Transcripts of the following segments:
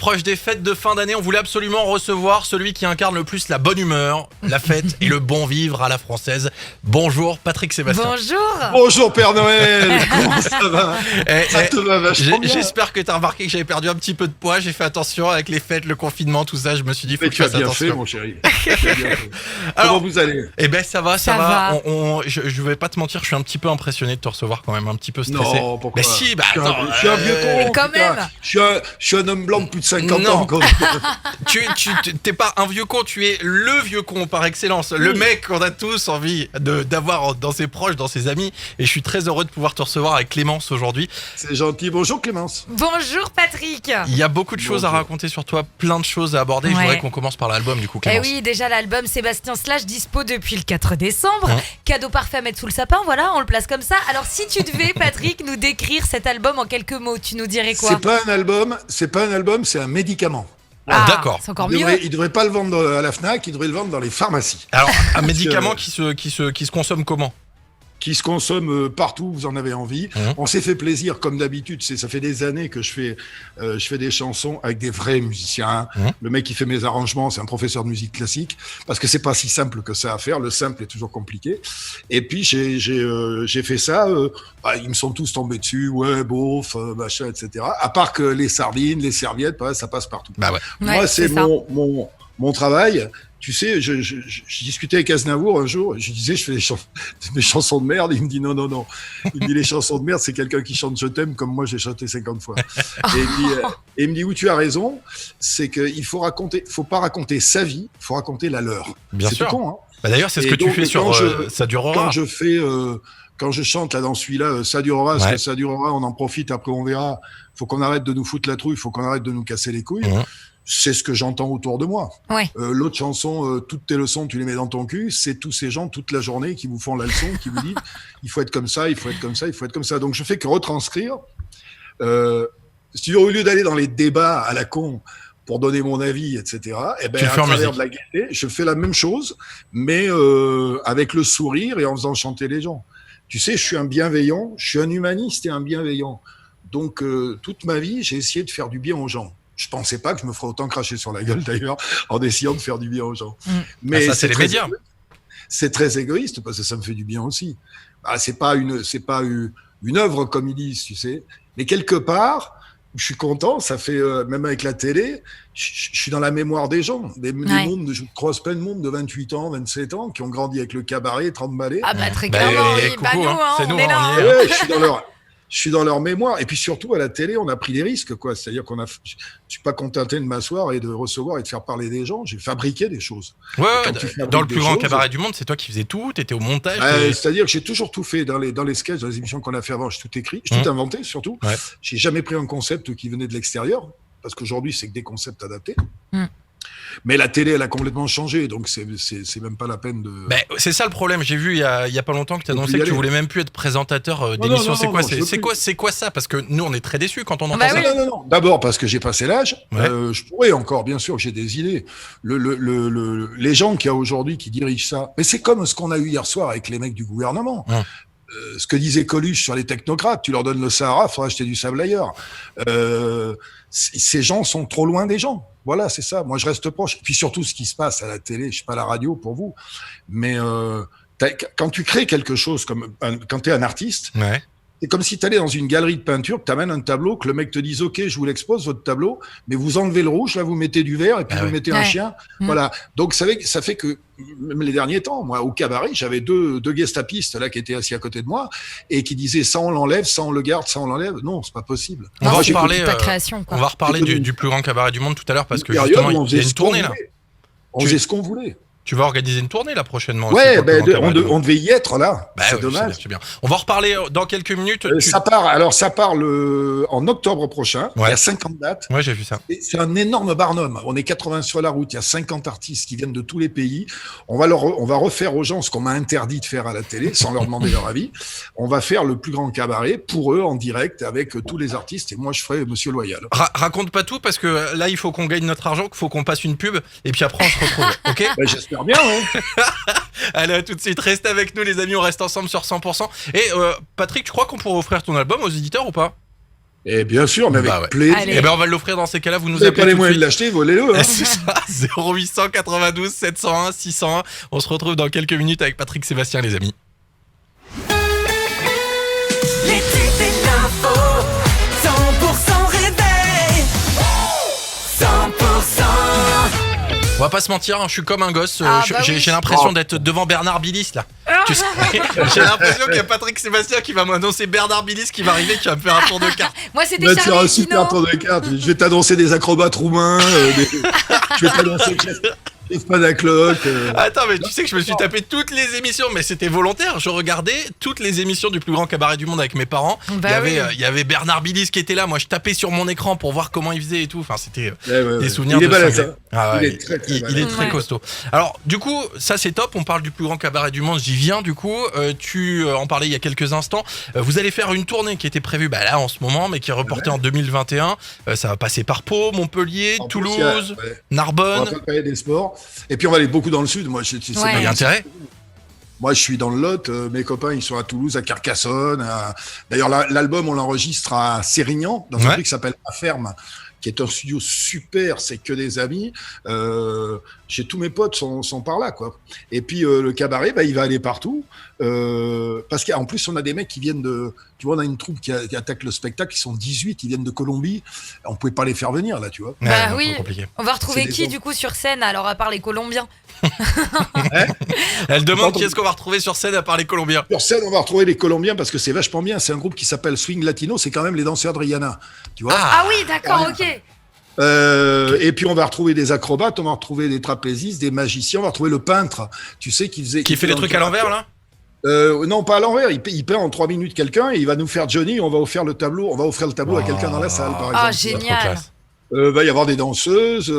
approche des fêtes de fin d'année, on voulait absolument recevoir celui qui incarne le plus la bonne humeur, la fête et le bon vivre à la française. Bonjour Patrick Sébastien. Bonjour. Bonjour Père Noël. Comment ça va? Ça te va vachement bien. J'espère que t'as remarqué que j'avais perdu un petit peu de poids. J'ai fait attention avec les fêtes, le confinement, tout ça. Je me suis dit, faut Mais que tu je as fasse bien attention. fait, mon chéri. Tu as bien fait. Alors, Comment vous allez? Eh ben ça va. Ça va. Je vais pas te mentir, je suis un petit peu impressionné de te recevoir quand même, un petit peu stressé. Non, pourquoi? Mais si, bah attends. Je suis un vieux con. quand putain. même. Je suis un homme blanc de plus de 50 Non. ans. Quoi. T'es pas un vieux con, tu es le vieux con par excellence. Le mec qu'on a tous envie d'avoir dans ses proches, dans ses amis. Et je suis très heureux de pouvoir te recevoir avec Clémence aujourd'hui. C'est gentil. Bonjour Clémence. Bonjour Patrick. Il y a beaucoup de choses à Bonjour. raconter sur toi, plein de choses à aborder. Je Ouais. voudrais qu'on commence par l'album du coup, Eh Clémence. oui, déjà l'album Sébastien Slash dispo depuis le 4 décembre. Hein. Cadeau parfait à mettre sous le sapin, voilà, on le place comme ça. Alors si tu devais, Patrick, nous décrire cet album en quelques mots, tu nous dirais quoi? C'est pas un album, c'est un médicament. Ah, d'accord. C'est encore Il mieux. devrait pas le vendre à la Fnac, il devrait le vendre dans les pharmacies. Alors, un médicament qui se consomme comment? Qui se consomme partout où vous en avez envie. Mhm. On s'est fait plaisir, comme d'habitude. Ça fait des années que je fais des chansons avec des vrais musiciens. Mhm. Le mec qui fait mes arrangements, c'est un professeur de musique classique, parce que c'est pas si simple que ça à faire. Le simple est toujours compliqué. Et puis j'ai fait ça. Ils me sont tous tombés dessus. Ouais, beauf, machin, etc. À part que les sardines, les serviettes, ça passe partout. Bah ouais. Moi, Ouais, c'est ça. mon travail. Tu sais, je discutais avec Aznavour un jour, je disais, je fais des chansons de merde, il me dit non. Il me dit, les chansons de merde, c'est quelqu'un qui chante Je t'aime comme moi j'ai chanté 50 fois. Et il me dit, oui, tu as raison, c'est qu'il faut pas raconter sa vie, il faut raconter la leur. Bien C'est sûr. tout con, hein. Bah d'ailleurs, c'est ce Et que tu donc, fais sur quand Ça durera. Quand je chante là dans celui-là, ça durera, parce Ouais. que ça durera, on en profite, après on verra. Faut qu'on arrête de nous foutre la trouille, faut qu'on arrête de nous casser les couilles. Mhm. C'est ce que j'entends autour de moi. Ouais. L'autre chanson, toutes tes leçons, tu les mets dans ton cul, c'est tous ces gens toute la journée qui vous font la leçon, qui vous disent il faut être comme ça, il faut être comme ça, il faut être comme ça. Donc je fais que retranscrire. Si au lieu d'aller dans les débats à la con pour donner mon avis, etc., eh ben, Tu le à fais en travers musique. de la gaieté, je fais la même chose, mais avec le sourire et en faisant chanter les gens. Tu sais, je suis un bienveillant, je suis un humaniste et un bienveillant. Donc, toute ma vie, j'ai essayé de faire du bien aux gens. Je pensais pas que je me ferais autant cracher sur la gueule, d'ailleurs, en essayant de faire du bien aux gens. Ah, ça, c'est les très médias. C'est très égoïste, parce que ça me fait du bien aussi. C'est pas une œuvre, comme ils disent, tu sais. Mais quelque part, je suis content, ça fait, même avec la télé, je suis dans la mémoire des gens. Je croise plein de monde de 28 ans, 27 ans, qui ont grandi avec le cabaret, 30 ballets. Ah bah très Bah, clairement, oui. coucou, Bah nous, hein. C'est nous, on est on là. y est. Ouais, je suis dans leur mémoire. Et puis surtout, à la télé, on a pris des risques, quoi. C'est-à-dire je suis pas contenté de m'asseoir et de recevoir et de faire parler des gens. J'ai fabriqué des choses. Ouais, quand tu fabriques dans le des plus grand choses- cabaret du monde, c'est toi qui faisais tout, t'étais au montage. C'est-à-dire que j'ai toujours tout fait dans les sketchs, dans les émissions qu'on a fait avant. J'ai tout écrit, j'ai tout inventé, surtout. Ouais. J'ai jamais pris un concept qui venait de l'extérieur, parce qu'aujourd'hui, c'est que des concepts adaptés. Mm. Mais la télé, elle a complètement changé, donc c'est même pas la peine de. Bah, c'est ça le problème. J'ai vu il y a pas longtemps que tu Faut annonçais plus y que tu aller. voulais même plus être présentateur non, d'émission. non, C'est quoi, non, je veux c'est quoi ça? Parce que nous, on est très déçus quand on entend Bah ça. oui. Non. D'abord parce que j'ai passé l'âge. Ouais. Je pourrais encore, bien sûr, j'ai des idées. Les gens qu'il y a aujourd'hui qui dirigent ça, mais c'est comme ce qu'on a eu hier soir avec les mecs du gouvernement. Ouais. Ce que disait Coluche sur les technocrates, tu leur donnes le Sahara, faudra acheter du sable ailleurs. Ces gens sont trop loin des gens. Voilà, c'est ça. Moi, je reste proche. Puis surtout, ce qui se passe à la télé, je suis pas à la radio pour vous, mais quand tu crées quelque chose quand tu es un artiste, Ouais. c'est comme si tu allais dans une galerie de peinture, que tu amènes un tableau, que le mec te dise OK, je vous l'expose, votre tableau, mais vous enlevez le rouge, là vous mettez du vert et puis Ah vous ouais. mettez un Ouais. chien. Mm. Voilà. Donc ça fait que même les derniers temps, moi au cabaret, j'avais deux gestapistes là qui étaient assis à côté de moi et qui disaient ça on l'enlève, ça on le garde, ça on l'enlève. Non, c'est pas possible. On va Non, c'est reparler, ta création, quoi. On va reparler J'ai connu- du plus grand cabaret du monde tout à l'heure parce que Une période justement, où on il y a faisait une ce qu'on tournée là. voulait. On Tu- faisait ce qu'on voulait. Tu vas organiser une tournée là prochainement. aussi Ouais, pour le plus grand cabaret du on monde. devait y être là. Bah C'est ouais, dommage. c'est bien. On va en reparler dans quelques minutes. Ça part en octobre prochain. Ouais. Il y a 50 dates. Ouais, j'ai vu ça. Et c'est un énorme barnum. On est 80 sur la route. Il y a 50 artistes qui viennent de tous les pays. On va refaire aux gens ce qu'on m'a interdit de faire à la télé, sans leur demander leur avis. On va faire le plus grand cabaret pour eux en direct avec tous les artistes. Et moi, je ferai Monsieur Loyal. Raconte pas tout parce que là, il faut qu'on gagne notre argent, qu'il faut qu'on passe une pub et puis après on se retrouve. Ok? Ben, j'espère bien. Hein. Allez, à tout de suite. Reste avec nous, les amis. On reste ensemble sur 100%. Et Patrick, tu crois qu'on pourrait offrir ton album aux éditeurs ou pas? Et bien sûr, mais avec Bah ouais. plaisir. Allez. Eh ben on va l'offrir dans ces cas-là, vous Vous nous n'avez pas appelez les tout de moyens de suite. l'acheter, volez-le. Hein. C'est ça, 0892 701 601. On se retrouve dans quelques minutes avec Patrick Sébastien, les amis. Les tubes et l'info, 100% réveil, 100%. On va pas se mentir, hein, je suis comme un gosse. Ah, j'ai bah oui. j'ai l'impression d'être devant Bernard Billis là. Tu sais, j'ai l'impression qu'il y a Patrick Sébastien qui va m'annoncer Bernard Billis qui va arriver, qui va me faire un tour de carte. Moi, c'était Va te faire un Charlie super Tino. tour de cartes. Je vais t'annoncer des acrobates roumains. Je vais t'annoncer Chef Panacloc. Attends, mais tu sais que je me suis tapé toutes les émissions, mais c'était volontaire. Je regardais toutes les émissions du plus grand cabaret du monde avec mes parents. Bah oui. Il y avait Bernard Billis qui était là. Moi, je tapais sur mon écran pour voir comment il faisait et tout. Enfin, c'était des souvenirs Il est de balèze, cinglés. hein. Ah ouais, Il est très, très il balèze. est très Ouais. costaud. Alors, du coup, ça c'est top. On parle du plus grand cabaret du monde. J'y viens. Du coup, tu en parlais il y a quelques instants. Vous allez faire une tournée qui était prévue là en ce moment, mais qui est reportée en 2021. Ça va passer par Pau, Montpellier, En plus, Toulouse, il y a- ouais. On va Narbonne. pas parler des sports. Et puis on va aller beaucoup dans le sud. Moi, c'est Ouais. Il y a intérêt. Moi, je suis dans le Lot. Mes copains, ils sont à Toulouse, à Carcassonne. D'ailleurs, l'album, on l'enregistre à Sérignan, dans un Ouais. truc qui s'appelle La Ferme, qui est un studio super. C'est que des amis. Chez tous mes potes sont par là, quoi. Et puis le cabaret, il va aller partout. Parce qu'en plus, on a des mecs qui viennent de. Tu vois, on a une troupe qui attaque le spectacle. Ils sont 18. Ils viennent de Colombie. On pouvait pas les faire venir, là, tu vois. Bah Ouais, oui. compliqué. On va retrouver C'est des qui gens. du coup sur scène alors à part les Colombiens? Elle demande Pardon. qui est-ce qu'on va retrouver sur scène à part les Colombiens. Sur scène, on va retrouver les Colombiens parce que c'est vachement bien. C'est un groupe qui s'appelle Swing Latino. C'est quand même les danseurs de Rihanna. Tu vois. Ah oui, d'accord, ok. Et puis on va retrouver des acrobates, on va retrouver des trapézistes, des magiciens, on va retrouver le peintre. Tu sais qui faisait. Qui fait les trucs à l'envers là? Non, pas à l'envers. Il peint en 3 minutes quelqu'un et il va nous faire Johnny. On va offrir le tableau. On va offrir le tableau à quelqu'un dans la salle, par exemple. Ah, Trop génial. classe. Va y avoir des danseuses,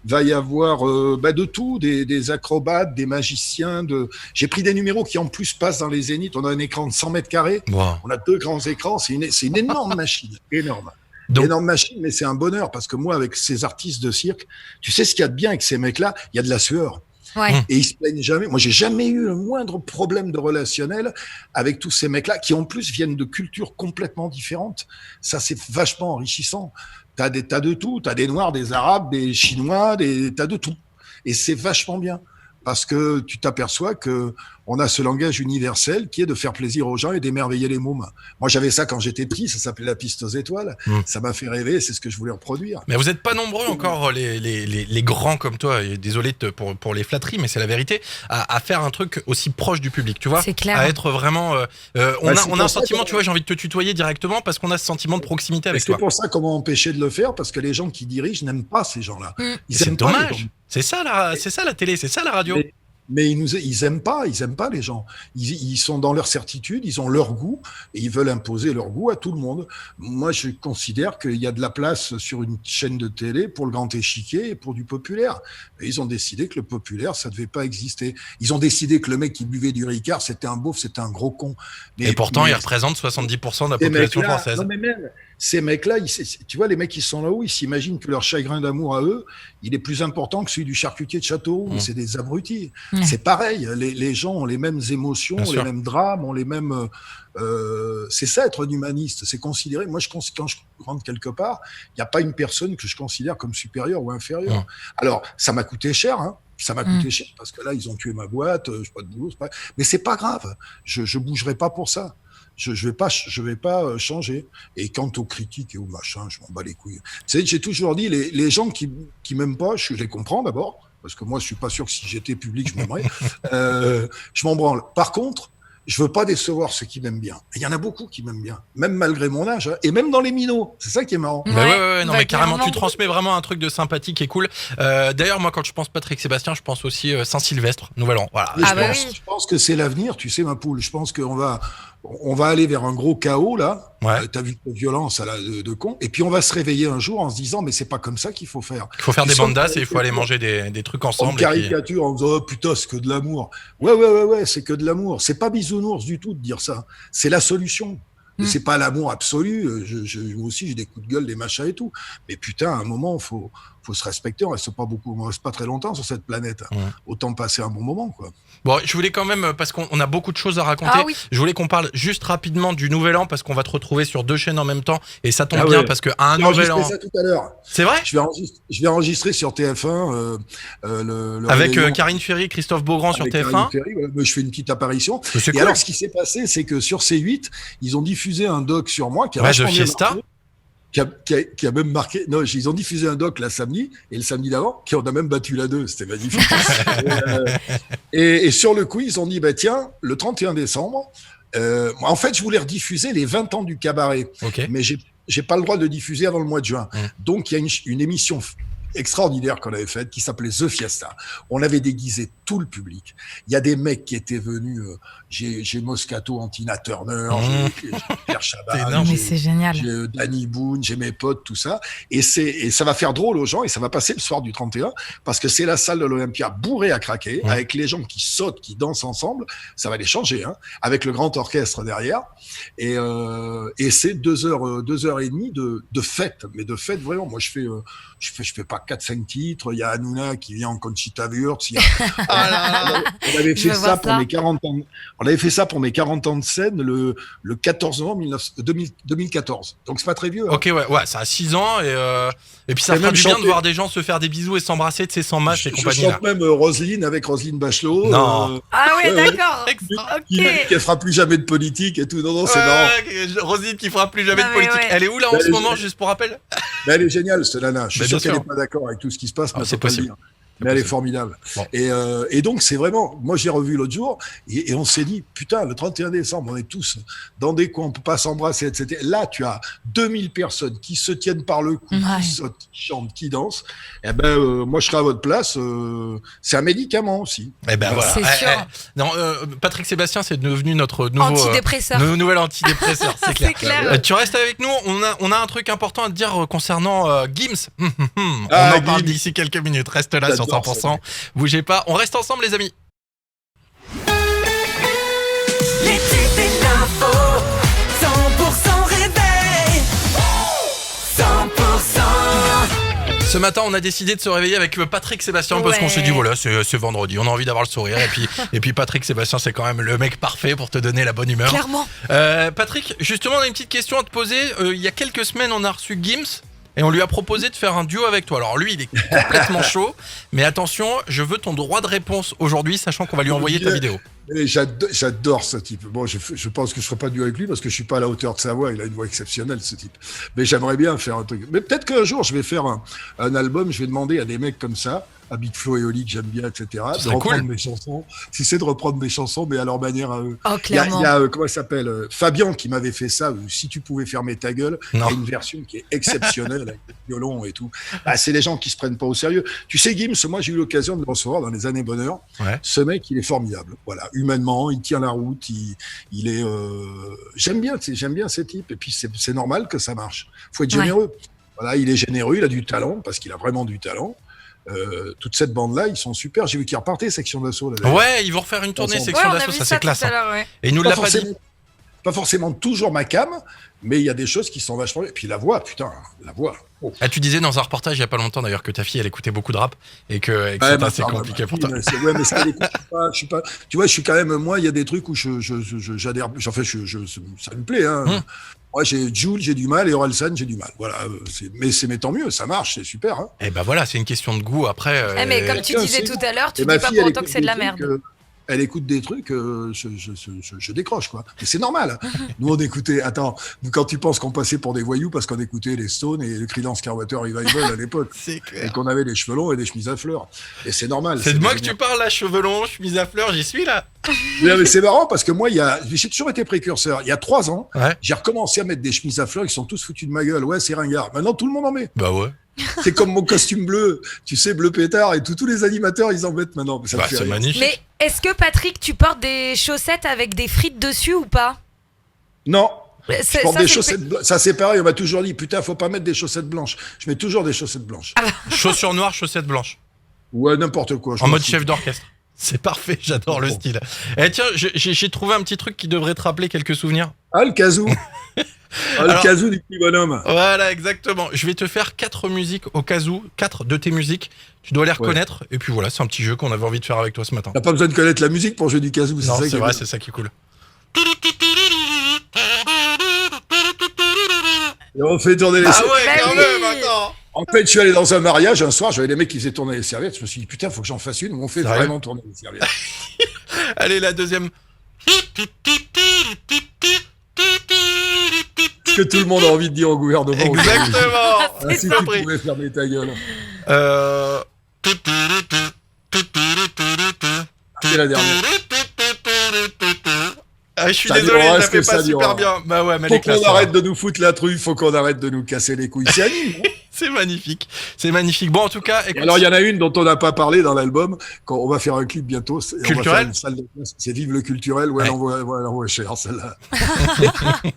va y avoir de tout, des acrobates, des magiciens. J'ai pris des numéros qui en plus passent dans les zéniths. On a un écran de 100 mètres carrés. Wow. On a 2 grands écrans. C'est une énorme machine, énorme. Donc- Énorme machine, mais c'est un bonheur parce que moi, avec ces artistes de cirque, tu sais ce qu'il y a de bien avec ces mecs-là? Il y a de la sueur. Ouais. Et ils se plaignent jamais. Moi, j'ai jamais eu le moindre problème de relationnel avec tous ces mecs-là qui, en plus, viennent de cultures complètement différentes. Ça, c'est vachement enrichissant. T'as de tout. T'as des Noirs, des Arabes, des Chinois, t'as de tout. Et c'est vachement bien. Parce que tu t'aperçois que on a ce langage universel qui est de faire plaisir aux gens et d'émerveiller les mômes. Moi, j'avais ça quand j'étais petit. Ça s'appelait la piste aux étoiles. Ça m'a fait rêver. C'est ce que je voulais reproduire. Mais vous n'êtes pas nombreux encore, les grands comme toi, et désolé pour les flatteries, mais c'est la vérité, à faire un truc aussi proche du public, tu vois. C'est clair. À être vraiment. On c'est a un pour ça sentiment, qu'on- tu vois, j'ai envie de te tutoyer directement parce qu'on a ce sentiment de proximité avec C'est toi. pour ça qu'on m'a empêché de le faire parce que les gens qui dirigent n'aiment pas ces gens-là. Ils C'est aiment pas les dommage. gens. C'est ça la télé, c'est ça la radio. Mais ils aiment pas les gens. Ils sont dans leur certitude, ils ont leur goût et ils veulent imposer leur goût à tout le monde. Moi, je considère qu'il y a de la place sur une chaîne de télé pour le grand échiquier et pour du populaire. Et ils ont décidé que le populaire, ça devait pas exister. Ils ont décidé que le mec qui buvait du Ricard, c'était un beauf, c'était un gros con. Et pourtant, mais il représente 70% de la ces population mecs-là- française. Non, mais même ces mecs-là, tu vois, les mecs qui sont là-haut, ils s'imaginent que leur chagrin d'amour à eux, il est plus important que celui du charcutier de Châteauroux. C'est des abrutis. C'est pareil. Les gens ont les mêmes émotions, Bien ont sûr. les mêmes drames, ont les mêmes. C'est ça être un humaniste. C'est considérer. Moi, quand je rentre quelque part, il n'y a pas une personne que je considère comme supérieure ou inférieure. Ouais. Alors, ça m'a coûté cher. Hein. Ça m'a coûté cher parce que là, ils ont tué ma boîte. Je pas de boulot. Mais c'est pas grave. Je bougerai pas pour ça. Je vais pas changer. Et quant aux critiques et aux machins, je m'en bats les couilles. Tu sais, j'ai toujours dit, les gens qui m'aiment pas, je les comprends d'abord, parce que moi, je suis pas sûr que si j'étais public, je m'aimerais. Je m'en branle. Par contre, je veux pas décevoir ceux qui m'aiment bien. Et il y en a beaucoup qui m'aiment bien, même malgré mon âge, hein, et même dans les minots. C'est ça qui est marrant. Bah ouais, non, bah, mais carrément, clairement. tu transmets vraiment un truc de sympathique et cool. D'ailleurs, moi, quand je pense Patrick Sébastien, je pense aussi Saint-Sylvestre, Nouvel An. Voilà. Mais Ah bah oui. je pense que c'est l'avenir, tu sais, ma poule. Je pense qu'on va aller vers un gros chaos, là. Ouais. T'as vu la violence de con. Et puis, on va se réveiller un jour en se disant, mais c'est pas comme ça qu'il faut faire. Il faut faire Ils des sont bandas et il faut aller caricatures. manger des trucs En ensemble. Et puis- caricature, en disant, oh putain, c'est que de l'amour. Ouais, c'est que de l'amour. C'est pas bisounours du tout de dire ça. C'est la solution. Mais c'est pas l'amour absolu. Moi aussi, j'ai des coups de gueule, des machins et tout. Mais putain, à un moment, faut faut se respecter. On reste pas très longtemps sur cette planète. Autant passer un bon moment, quoi. Bon, je voulais quand même, parce qu'on a beaucoup de choses à raconter, Ah oui. je voulais qu'on parle juste rapidement du Nouvel An, parce qu'on va te retrouver sur 2 chaînes en même temps, et ça tombe bien, parce qu'à un J'ai Nouvel enregistré An... ça tout à l'heure. C'est vrai? Je vais enregistrer sur TF1 le Avec réveillon Karine Ferry, Christophe Beaugrand sur avec TF1. Karine Ferry, voilà. Je fais une petite apparition. Mais c'est Et cool. alors, ce qui s'est passé, c'est que sur C8, ils ont diffusé un doc sur moi qui a Ouais, vachement de bien Fiesta. marché, qui a même marqué. Non, ils ont diffusé un doc la samedi et le samedi d'avant, qui en a même battu la 2. C'était magnifique. Et sur le coup, ils ont dit bah tiens, le 31 décembre. En fait, je voulais rediffuser les 20 ans du cabaret, Ok. mais j'ai pas le droit de le diffuser avant le mois de juin. Donc, il y a une émission extraordinaire qu'on avait faite qui s'appelait The Fiesta. On avait déguisé tout le public. Il y a des mecs qui étaient venus. J'ai Moscato en Tina Turner, j'ai Pierre C'est Chabat, énorme. Mais c'est génial. j'ai Danny Boone, j'ai mes potes, tout ça. Et ça va faire drôle aux gens et ça va passer le soir du 31 parce que c'est la salle de l'Olympia bourrée à craquer avec les gens qui sautent, qui dansent ensemble. Ça va les changer, hein, avec le grand orchestre derrière. Et c'est 2 heures et demie de fête, mais de fête vraiment. Moi, je fais pas 4-5 titres. Il y a Hanouna qui vient en Conchita Wurst. On avait Je fait veux ça voir pour ça. mes 40 ans. On avait fait ça pour mes 40 ans de scène le 14 novembre 2014. Donc c'est pas très vieux. Hein. Ok, ouais, ça a 6 ans, et puis ça J'ai fera même du bien de chanté. voir des gens se faire des bisous et s'embrasser, tu sais, sans masque et Je compagnie, là. chante même Roselyne avec Roselyne Bachelot. Non. Ah ouais, ouais. d'accord. Extra. Ok. Qui fera plus jamais de politique et tout. Non, non, c'est marrant. Rosine qui fera plus jamais Non, de mais politique. ouais. Elle est où là en Elle ce est- moment, juste pour rappel? Mais elle est géniale, cette nana. Je Bah, suis sûr bien qu'elle sûr. n'est pas d'accord avec tout ce qui se passe, mais Ah, on c'est peut pas le possible. dire. Mais elle est formidable. Bon. Et donc, c'est vraiment. Moi, j'ai revu l'autre jour et on s'est dit, putain, le 31 décembre, on est tous dans des coins, on peut pas s'embrasser, etc. Là, tu as 2000 personnes qui se tiennent par le cou, Ouais. qui sautent, qui chantent, qui dansent. Eh ben, moi, je serais à votre place. C'est un médicament aussi. Eh ben voilà. C'est sûr. Non, Patrick Sébastien, c'est devenu notre nouveau Antidépresseur. nouvel antidépresseur, c'est clair. C'est clair. Tu restes avec nous, on a un truc important à te dire concernant Gims. On Ah, en parle Gims. d'ici quelques minutes. Reste là sur J'adore 100%. Bougez pas, on reste ensemble les amis. Les tubes et l'info, 100% réveil. 100%. Ce matin, on a décidé de se réveiller avec Patrick Sébastien parce qu'on Ouais. s'est dit voilà, c'est vendredi, on a envie d'avoir le sourire et puis Patrick Sébastien, c'est quand même le mec parfait pour te donner la bonne humeur. Clairement. Patrick, justement, on a une petite question à te poser. Il y a quelques semaines, on a reçu Gims et on lui a proposé de faire un duo avec toi. Alors lui, il est complètement chaud, mais attention, je veux ton droit de réponse aujourd'hui, sachant qu'on va lui envoyer ta vidéo. Et j'adore ce type. Bon, je pense que je ferai pas du avec lui parce que je suis pas à la hauteur de sa voix. Il a une voix exceptionnelle, ce type. Mais j'aimerais bien faire un truc. Mais peut-être qu'un jour, je vais faire un album. Je vais demander à des mecs comme ça, à Big Flo et Oli que j'aime bien, etc., de serait reprendre cool. mes chansons. Si c'est de reprendre mes chansons, mais à leur manière à eux. Oh, Il y a, clairement. comment il s'appelle Fabien qui m'avait fait ça. Si tu pouvais fermer ta gueule, il y Non. a une version qui est exceptionnelle avec le violon et tout. Bah, c'est les gens qui se prennent pas au sérieux. Tu sais, Gims, moi j'ai eu l'occasion de le recevoir dans les années bonheur. Ouais. Ce mec, il est formidable. Voilà, humainement, il tient la route. Il est. J'aime bien ces types. Et puis c'est normal que ça marche. Faut être Ouais. généreux. Voilà, il est généreux. Il a du talent parce qu'il a vraiment du talent. Toute cette bande-là, ils sont super. J'ai vu qu'ils repartaient section d'assaut. Là, d'ailleurs. Ouais, ils vont refaire une tournée Ouais, section on a d'assaut, vu ça ça c'est classe. tout à Hein. l'heure, ouais. Et il nous l'a pas dit. Pas forcément toujours ma cam, mais il y a des choses qui sont vachement. Et puis la voix, putain, la voix. Oh. Ah, tu disais dans un reportage il y a pas longtemps d'ailleurs que ta fille elle écoutait beaucoup de rap et que Ouais, c'était ma assez femme, compliqué ma pour fille, toi. ouais, mais ça, je suis pas. Tu vois, je suis quand même. Moi, il y a des trucs où j'adhère. En fait, ça me plaît. Hein. Moi, j'ai Jul, j'ai du mal, et Orelsan, j'ai du mal. Voilà. Mais tant mieux, ça marche, c'est super. Hein. Et ben voilà, c'est une question de goût après. Eh, mais comme tu tiens, disais c'est tout à l'heure, tu Et dis ma pas fille, pour elle autant que écoute c'est de la des merde. trucs, elle écoute des trucs, je décroche, quoi. Et c'est normal. Nous, on écoutait. Attends, nous, quand tu penses qu'on passait pour des voyous parce qu'on écoutait les Stones et le Creedence Clearwater Revival à l'époque, C'est et clair. qu'on avait les cheveux longs et des chemises à fleurs. Et c'est normal. C'est de moi que génial. tu parles là, cheveux longs, chemise à fleurs, j'y suis là. Mais c'est marrant parce que moi, j'ai toujours été précurseur. Il y a 3 ans, Ouais. j'ai recommencé à mettre des chemises à fleurs. Ils sont tous foutus de ma gueule. Ouais, c'est ringard. Maintenant, tout le monde en met. Bah ouais. C'est comme mon costume bleu. Tu sais, bleu pétard. Et tous les animateurs, ils en mettent maintenant. Ça me Bah, fait c'est rire. magnifique. Mais est-ce que Patrick, tu portes des chaussettes avec des frites dessus ou pas? Non. C'est- Je porte ça, des c'est- chaussettes blanches. Ça, c'est pareil. On m'a toujours dit, putain, faut pas mettre des chaussettes blanches. Je mets toujours des chaussettes blanches. Chaussures noires, chaussettes blanches. Ouais, n'importe quoi. je En m'en mode fous. chef d'orchestre. C'est parfait, j'adore le Bon. style. Et tiens, j'ai trouvé un petit truc qui devrait te rappeler quelques souvenirs. Ah, le casou. Ah, le Alors- casou du petit bonhomme. Voilà, exactement. Je vais te faire 4 musiques au cas où, 4 de tes musiques. Tu dois les reconnaître. Et puis voilà, c'est un petit jeu qu'on avait envie de faire avec toi ce matin. T'as pas besoin de connaître la musique pour jouer du casou. Non, ça c'est qui est vrai, bien. c'est ça qui est cool. Et on fait tourner les Ah serviettes. ouais, Bah quand oui. même, attends. En fait, je suis allé dans un mariage un soir, j'avais des mecs qui faisaient tourner les serviettes. Je me suis dit, putain, faut que j'en fasse une où on fait Sérieux vraiment tourner les serviettes. Allez, la deuxième. Ce que tout le monde a envie de dire au gouvernement. Exactement. Ah, si Pas tu pris. pouvais fermer ta gueule. C'est la dernière. Ah, je suis Ça désolé, durera je la ce fais que pas ça super durera. bien. Bah ouais, mais elle Faut est classe. qu'on arrête de nous foutre la truffe, faut qu'on arrête de nous casser les couilles. C'est anime. Hein. C'est magnifique. C'est magnifique. Bon, en tout cas, Et écoute. alors, il y en a une dont on n'a pas parlé dans l'album. Quand on va faire un clip bientôt. On va Culturel faire une salle de classe. C'est Vive le culturel. Ouais, Ouais. elle envoie cher, celle-là.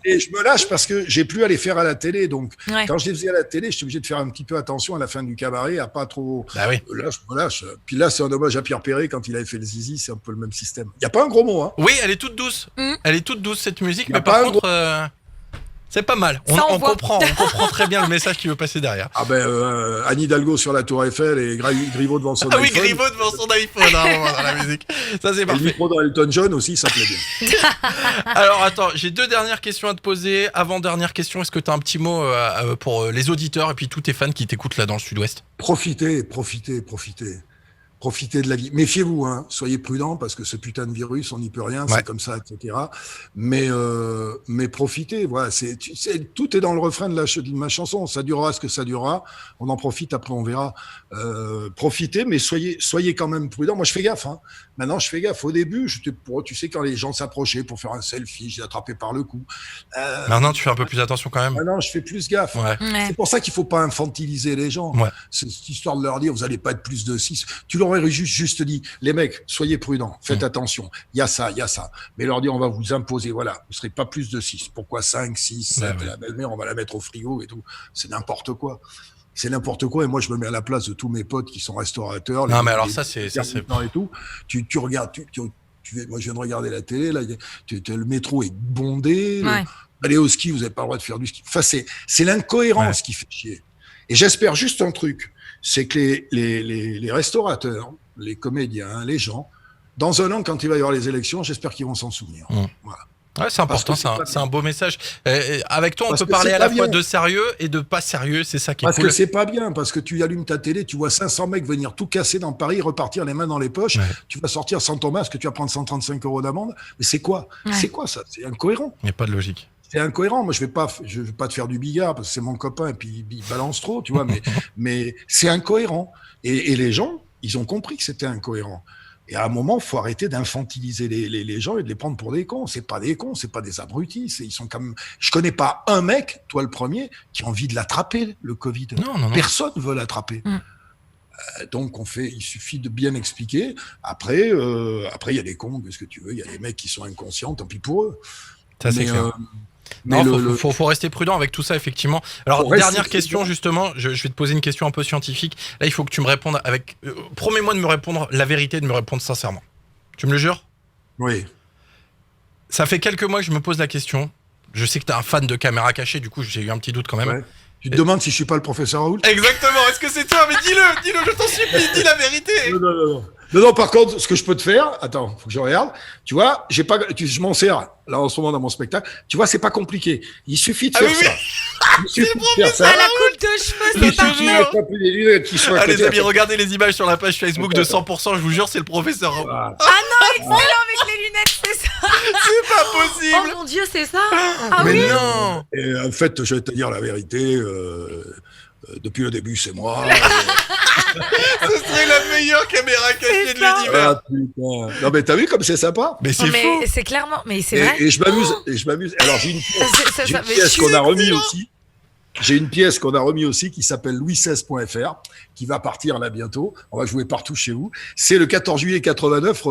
Et je me lâche parce que j'ai plus à les faire à la télé. Donc, Ouais. quand je les faisais à la télé, j'étais obligé de faire un petit peu attention à la fin du cabaret, à pas trop. Bah oui. Là, je me lâche. Puis là, c'est un hommage à Pierre Perret quand il avait fait le zizi. C'est un peu le même système. Il n'y a pas un gros mot, hein. Oui, elle est toute douce. Mm. Elle est toute douce cette musique, Y a mais pas par un contre, c'est pas mal. On, Ça, on on voit. comprend très bien le message qui veut passer derrière. Ah ben, Anne Hidalgo sur la Tour Eiffel et Griveaux devant son Ah oui, iPhone. Griveaux devant son iPhone à un moment dans la musique. Ça, c'est Et le parfait. micro dans Elton John aussi, ça plaît bien. Alors, attends, j'ai 2 dernières questions à te poser. Avant-dernière question, est-ce que tu as un petit mot pour les auditeurs et puis tous tes fans qui t'écoutent là dans le sud-ouest? Profitez. Profitez de la vie. Méfiez-vous, hein. Soyez prudents parce que ce putain de virus, on n'y peut rien, Ouais. c'est comme ça, etc. Mais profitez. Voilà, tout est dans le refrain de ma chanson. Ça durera ce que ça durera. On en profite. Après, on verra. Profitez, mais soyez quand même prudents. Moi, je fais gaffe. Hein. Maintenant, je fais gaffe. Au début, tu sais, quand les gens s'approchaient pour faire un selfie, j'ai attrapé par le cou. Maintenant, tu fais un peu plus attention quand même. Maintenant, je fais plus gaffe. Ouais. Ouais. C'est pour ça qu'il faut pas infantiliser les gens. Ouais. C'est cette histoire de leur dire, vous allez pas être plus de 6. Tu leur aurais juste dit, les mecs, soyez prudents, faites attention. Il y a ça. Mais leur dire, on va vous imposer, voilà, vous serez pas plus de 6. Pourquoi 5, 6, 7? Ouais, ouais. La belle-mère, on va la mettre au frigo et tout. C'est n'importe quoi. C'est n'importe quoi. Et moi, je me mets à la place de tous mes potes qui sont restaurateurs. Non, mais alors les ça, c'est. intermittents et tout. Tu regardes, moi, je viens de regarder la télé, là, le métro est bondé. Ouais. Allez au ski, vous n'avez pas le droit de faire du ski. Enfin, c'est l'incohérence qui fait chier. Et j'espère juste un truc, c'est que les restaurateurs, les comédiens, les gens, dans un an, quand il va y avoir les élections, j'espère qu'ils vont s'en souvenir. Mmh. Voilà. Ouais, c'est important, Parce que c'est pas c'est un beau message. Avec toi, on Parce peut que parler c'est à la pas fois bien. de sérieux et de pas sérieux, c'est ça qui est Parce cool. que c'est pas bien, parce que tu allumes ta télé, tu vois 500 mecs venir tout casser dans Paris, repartir les mains dans les poches, Ouais. tu vas sortir sans ton masque, tu vas prendre 135 € d'amende. Mais c'est quoi? Ouais. C'est quoi ça? C'est incohérent. Il n'y a pas de logique. C'est incohérent. Moi, je vais pas te faire du bigard parce que c'est mon copain et puis il balance trop, tu vois. Mais c'est incohérent. Et les gens, ils ont compris que c'était incohérent. Et à un moment, faut arrêter d'infantiliser les gens et de les prendre pour des cons. C'est pas des cons, c'est pas des abrutis. Ils sont comme. Je connais pas un mec, toi le premier, qui a envie de l'attraper le Covid. Non. Personne veut l'attraper. Donc il suffit de bien expliquer. Après, il y a des cons, qu'est-ce que tu veux. Il y a des mecs qui sont inconscients, tant pis pour eux. Ça, c'est Mais, clair. mais Non, faut rester prudent avec tout ça, effectivement. Alors, Faut rester dernière question, prudent. justement. Je vais te poser une question un peu scientifique. Là, il faut que tu me répondes avec. Promets-moi de me répondre la vérité, de me répondre sincèrement. Tu me le jures? Oui. Ça fait quelques mois que je me pose la question. Je sais que t'es un fan de caméra cachée, du coup, j'ai eu un petit doute quand même. Ouais. Tu te demandes si je suis pas le professeur Raoult? Exactement, est-ce que c'est toi? Mais dis-le, je t'en supplie, dis la vérité. Non, par contre, ce que je peux te faire, attends, faut que je regarde. Tu vois, je m'en sers là en ce moment dans mon spectacle. Tu vois, c'est pas compliqué. Il suffit de Ah faire oui, ça. Il suffit de faire ça. Ah, la coupe de cheveux, Il c'est je pas te suffit jure. de taper les lunettes qui sont à Ah, les côté. amis, regardez les images sur la page Facebook de 100%, je vous jure, c'est le professeur. Voilà. excellent avec les lunettes, c'est ça. C'est pas Oh possible. mon Dieu, c'est ça. Ah Mais oui. non. Et en fait, je vais te dire la vérité. Depuis le début, c'est moi. Ce serait la meilleure caméra cachée de ça. l'univers. Ah, putain. Non, mais t'as vu comme c'est sympa? Mais c'est mais fou. c'est clairement, mais c'est vrai. Et je m'amuse. Alors, j'ai une C'est J'ai ça, une mais pièce tu- qu'on a remis aussi. J'ai une pièce qu'on a remis aussi qui s'appelle louis16.fr, qui va partir là bientôt. On va jouer partout chez vous. C'est le 14 juillet 89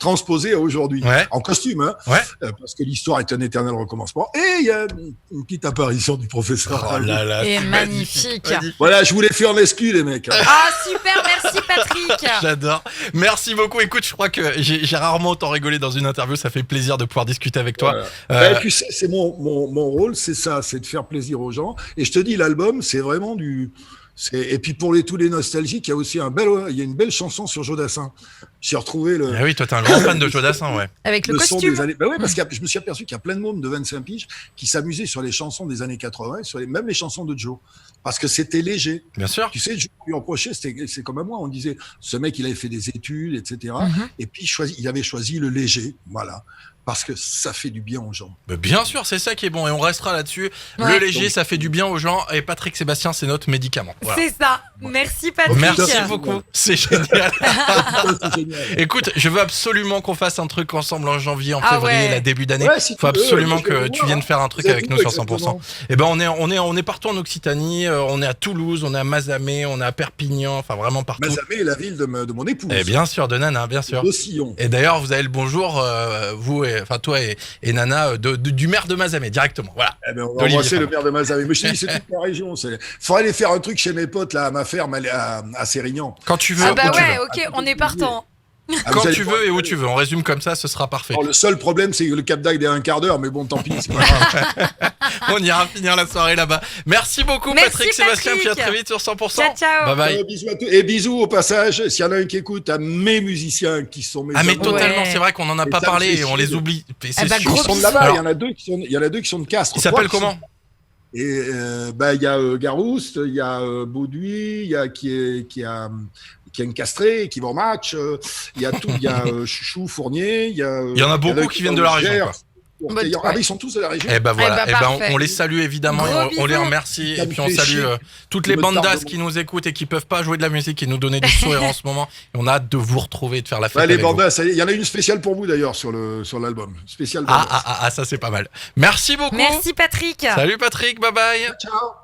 transposé à aujourd'hui. Ouais. En costume, hein, Ouais. parce que l'histoire est un éternel recommencement. Et il y a une petite apparition du professeur. Oh là là. Et c'est magnifique. magnifique. Voilà, je vous l'ai fait en exclu, les mecs. Hein. Ah super, merci Patrick. J'adore. Merci beaucoup. Écoute, je crois que j'ai rarement autant rigolé dans une interview. Ça fait plaisir de pouvoir discuter avec toi. Voilà. Et puis c'est mon rôle, c'est ça, c'est de faire plaisir aux gens. Et je te dis, l'album, c'est vraiment du. Et puis pour tous les nostalgiques, il y a aussi il y a une belle chanson sur Jodassin. J'ai retrouvé le. Ah oui, toi, t'es un grand fan de Jodassin, ouais. Avec le son costume. des années. Bah ouais, parce que je me suis aperçu qu'il y a plein de mômes de 25 piges qui s'amusaient sur les chansons des années 80, même les chansons de Joe, parce que c'était léger. Bien sûr. Tu sais, je lui reprochais, c'est comme à moi, on disait, ce mec, il avait fait des études, etc. Et puis il avait choisi le léger, voilà. Parce que ça fait du bien aux gens. Mais bien sûr, c'est ça qui est bon et on restera là-dessus. Ouais. Le léger, ça fait du bien aux gens et Patrick Sébastien, c'est notre médicament. Voilà. C'est ça. Merci Patrick. Merci beaucoup, c'est génial. C'est génial. Écoute, je veux absolument qu'on fasse un truc ensemble en janvier, en Ah février, ouais. la début d'année. Ouais, si Faut tu veux, absolument je vais que le tu voir, viennes hein. faire un truc Vous êtes avec où nous sur 100%. exactement? Et ben on est partout en Occitanie, on est à Toulouse, on est à Mazamet, on est à Perpignan, enfin vraiment partout. Mazamet est la ville de mon épouse. Et bien sûr, de Nana, bien sûr. De Sillon. Et d'ailleurs, vous avez le bonjour, vous, toi et Nana, du maire de Mazamet directement. Voilà. Eh ben, on va D'Olivier embrasser le Favre. maire de Mazamet. Mais je te dis, c'est toute la région. Faudrait aller faire un truc chez mes potes là, à ma ferme, à Sérignan. Quand tu veux, Ah bah où tu ouais, veux. ok, on est partant. Ah, Quand vous allez tu voir. veux et où tu veux. On résume comme ça, ce sera parfait. Alors, le seul problème, c'est que le Cap d'Agde est à un quart d'heure, mais bon, tant pis. C'est pas grave. On ira finir la soirée là-bas. Merci beaucoup, Merci, Patrick Sébastien. Puis à Patrick. très vite sur 100%. Ciao, ciao. Bye bye. Bisous à tous. Et bisous au passage, s'il y en a un qui écoute, à mes musiciens qui sont mes Ah mais amis. totalement, Ouais. c'est vrai qu'on en a Et pas ça me parlé fait et on les chier. oublie. Et Ah c'est bah, sûr. Ils gros sont de bisous. là-bas, Alors, il y en a deux qui sont de Castres. il s'appelle Trois qui comment? sont- Et il y a Garouste, il y a Bauduit, il y a qui a encastré, qui va au match, il y a tout, il y a Chouchou, Fournier, il y en a beaucoup qui viennent de la région, quoi. Bah, Ah ouais. mais ils sont tous de la région. Eh ben voilà, Eh ben, on parfait. les salue évidemment, et Gros on les bisous. remercie Ça et me puis on fait salue chier. toutes les Me bandas tarde. qui nous écoutent et qui peuvent pas jouer de la musique et nous donner du sourire en ce moment. Et on a hâte de vous retrouver et de faire la fête Ouais, les avec vous. bandas, il y en a une spéciale pour vous d'ailleurs sur l'album. Spéciale bandas. Ça c'est pas mal. Merci beaucoup. Merci Patrick. Salut Patrick, bye bye. Ciao.